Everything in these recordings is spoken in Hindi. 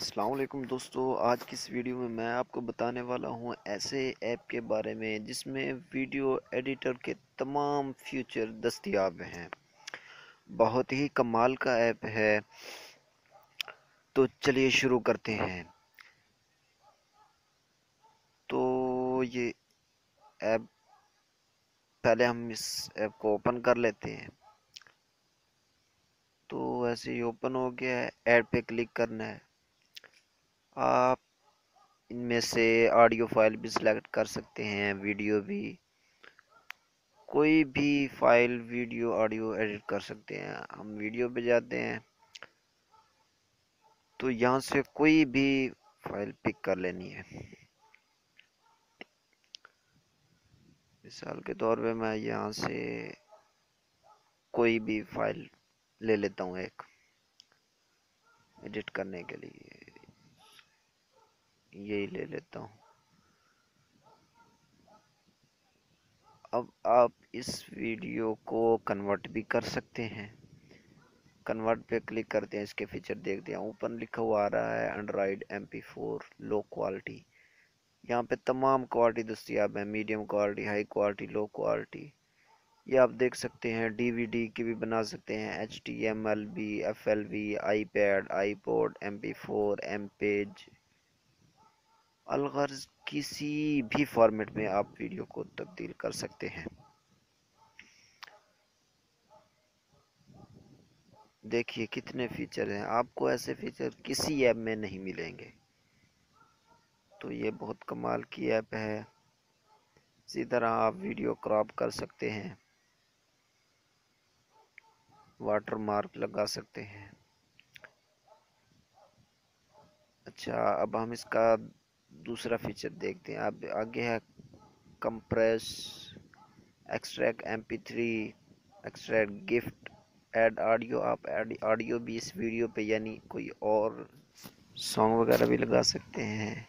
अस्सलाम वालेकुम दोस्तों, आज की इस वीडियो में मैं आपको बताने वाला हूं ऐसे ऐप के बारे में जिसमें वीडियो एडिटर के तमाम फीचर दस्तयाब हैं। बहुत ही कमाल का ऐप है। तो चलिए शुरू करते हैं। तो ये ऐप, पहले हम इस ऐप को ओपन कर लेते हैं। तो ऐसे ही ओपन हो गया है, ऐड पे क्लिक करना है। आप इनमें से ऑडियो फाइल भी सिलेक्ट कर सकते हैं, वीडियो भी, कोई भी फाइल वीडियो ऑडियो एडिट कर सकते हैं। हम वीडियो पे जाते हैं तो यहाँ से कोई भी फाइल पिक कर लेनी है। मिसाल के तौर पे मैं यहाँ से कोई भी फाइल ले लेता हूँ एक एडिट करने के लिए, यही ले लेता हूँ। अब आप इस वीडियो को कन्वर्ट भी कर सकते हैं। कन्वर्ट पे क्लिक करते हैं, इसके फीचर देखते हैं। ऊपर लिखा हुआ आ रहा है एंड्रॉइड MP4 लो क्वालिटी। यहाँ पे तमाम क्वालिटी दस्तियाब है, medium quality, high quality, low quality. ये आप देख सकते हैं। DVD की भी बना सकते हैं, HTML भी, FLV, iPad, iPod, MP4, MPEG, अलगर्ज किसी भी फॉर्मेट में आप वीडियो को तब्दील कर सकते हैं। देखिए कितने फीचर हैं, आपको ऐसे फीचर किसी ऐप में नहीं मिलेंगे। तो ये बहुत कमाल की ऐप है। इसी तरह आप वीडियो क्रॉप कर सकते हैं, वाटर मार्क लगा सकते हैं। अच्छा, अब हम इसका दूसरा फीचर देखते हैं। अब आगे है compress, extract MP3, extract gift, add audio. आप ऐड ऑडियो भी इस वीडियो पे, यानी कोई और सॉन्ग वगैरह भी लगा सकते हैं,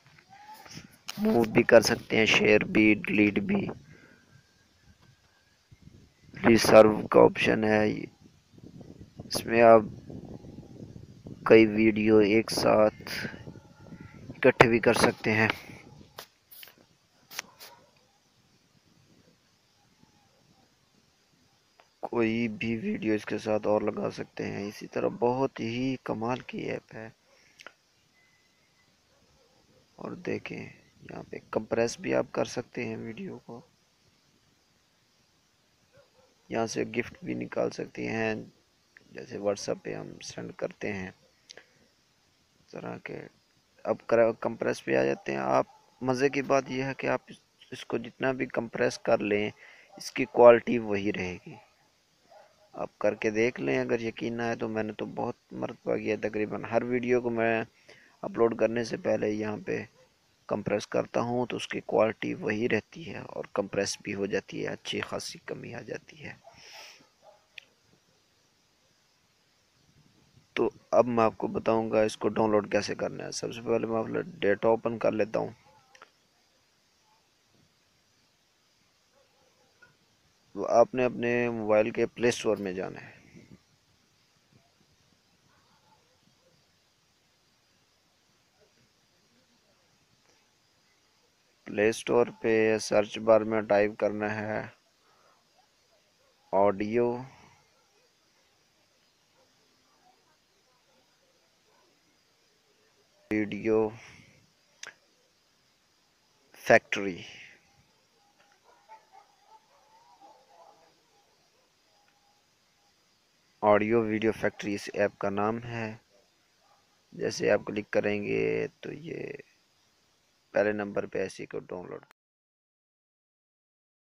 मूव भी कर सकते हैं, शेयर भी, डिलीट भी। रिजर्व का ऑप्शन है, इसमें आप कई वीडियो एक साथ इकट्ठे भी कर सकते हैं। कोई भी वीडियो इसके साथ और लगा सकते हैं। इसी तरह बहुत ही कमाल की ऐप है। और देखें, यहाँ पे कंप्रेस भी आप कर सकते हैं वीडियो को। यहाँ से गिफ्ट भी निकाल सकते हैं, जैसे व्हाट्सएप पे हम सेंड करते हैं इस तरह के। अब कंप्रेस पे आ जाते हैं आप। मज़े की बात यह है कि आप इसको जितना भी कंप्रेस कर लें, इसकी क्वालिटी वही रहेगी। आप करके देख लें, अगर यकीन ना है तो। मैंने तो बहुत मरतबा किया, तकरीबन हर वीडियो को मैं अपलोड करने से पहले यहाँ पे कंप्रेस करता हूँ, तो उसकी क्वालिटी वही रहती है और कंप्रेस भी हो जाती है, अच्छी खासी कमी आ जाती है। तो अब मैं आपको बताऊंगा इसको डाउनलोड कैसे करना है। सबसे पहले मैं अपना डेटा ओपन कर लेता हूँ। तो आपने अपने मोबाइल के प्ले स्टोर में जाना है। प्ले स्टोर पे सर्च बार में टाइप करना है audio video factory. Audio video factory इस ऐप का नाम है। जैसे आप क्लिक करेंगे तो ये पहले नंबर पे ऐसी को डाउनलोड